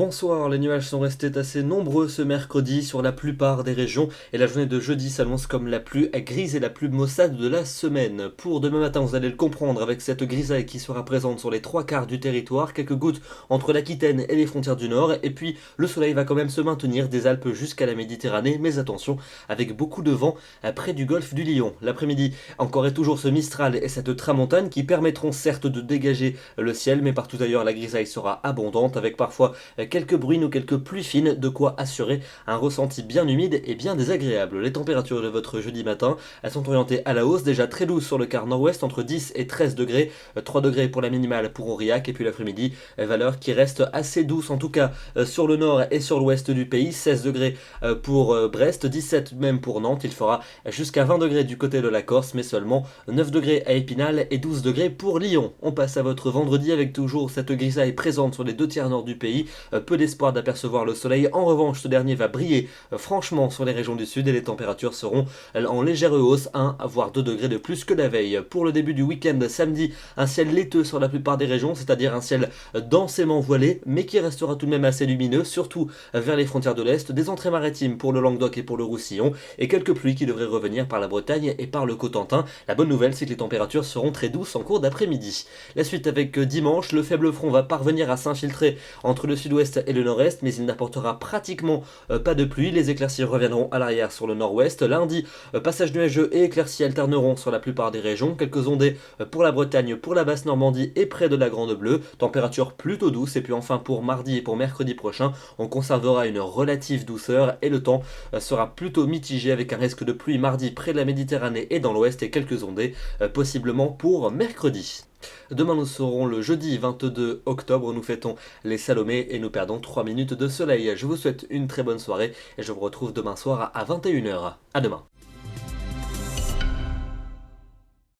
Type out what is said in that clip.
Bonsoir, les nuages sont restés assez nombreux ce mercredi sur la plupart des régions et la journée de jeudi s'annonce comme la plus grise et la plus maussade de la semaine. Pour demain matin, vous allez le comprendre avec cette grisaille qui sera présente sur les trois quarts du territoire, quelques gouttes entre l'Aquitaine et les frontières du Nord, et puis le soleil va quand même se maintenir des Alpes jusqu'à la Méditerranée, mais attention, avec beaucoup de vent près du golfe du Lion. L'après-midi, encore et toujours ce Mistral et cette tramontane qui permettront certes de dégager le ciel, mais partout ailleurs la grisaille sera abondante avec parfois quelques bruines ou quelques pluies fines, de quoi assurer un ressenti bien humide et bien désagréable. Les températures de votre jeudi matin, elles sont orientées à la hausse, déjà très douces sur le quart nord-ouest, entre 10 et 13 degrés, 3 degrés pour la minimale pour Aurillac, et puis l'après-midi, valeur qui reste assez douce, en tout cas sur le nord et sur l'ouest du pays, 16 degrés pour Brest, 17 même pour Nantes, il fera jusqu'à 20 degrés du côté de la Corse, mais seulement 9 degrés à Épinal et 12 degrés pour Lyon. On passe à votre vendredi avec toujours cette grisaille présente sur les deux tiers nord du pays, peu d'espoir d'apercevoir le soleil. En revanche, ce dernier va briller franchement sur les régions du sud et les températures seront en légère hausse, 1 voire 2 degrés de plus que la veille. Pour le début du week-end samedi, un ciel laiteux sur la plupart des régions, c'est-à-dire un ciel densément voilé, mais qui restera tout de même assez lumineux, surtout vers les frontières de l'Est, des entrées maritimes pour le Languedoc et pour le Roussillon, et quelques pluies qui devraient revenir par la Bretagne et par le Cotentin. La bonne nouvelle, c'est que les températures seront très douces en cours d'après-midi. La suite avec dimanche, le faible front va parvenir à s'infiltrer entre le sud-ouest et le nord-est, mais il n'apportera pratiquement pas de pluie. Les éclaircies reviendront à l'arrière sur le nord-ouest. Lundi, passage nuageux et éclaircies alterneront sur la plupart des régions. Quelques ondées pour la Bretagne, pour la basse Normandie et près de la Grande Bleue. Température plutôt douce. Et puis enfin pour mardi et pour mercredi prochain, on conservera une relative douceur et le temps sera plutôt mitigé avec un risque de pluie mardi près de la Méditerranée et dans l'ouest et quelques ondées possiblement pour mercredi. Demain nous serons le jeudi 22 octobre, nous fêtons les Salomé et nous perdons 3 minutes de soleil. Je vous souhaite une très bonne soirée et je vous retrouve demain soir à 21 h. À demain.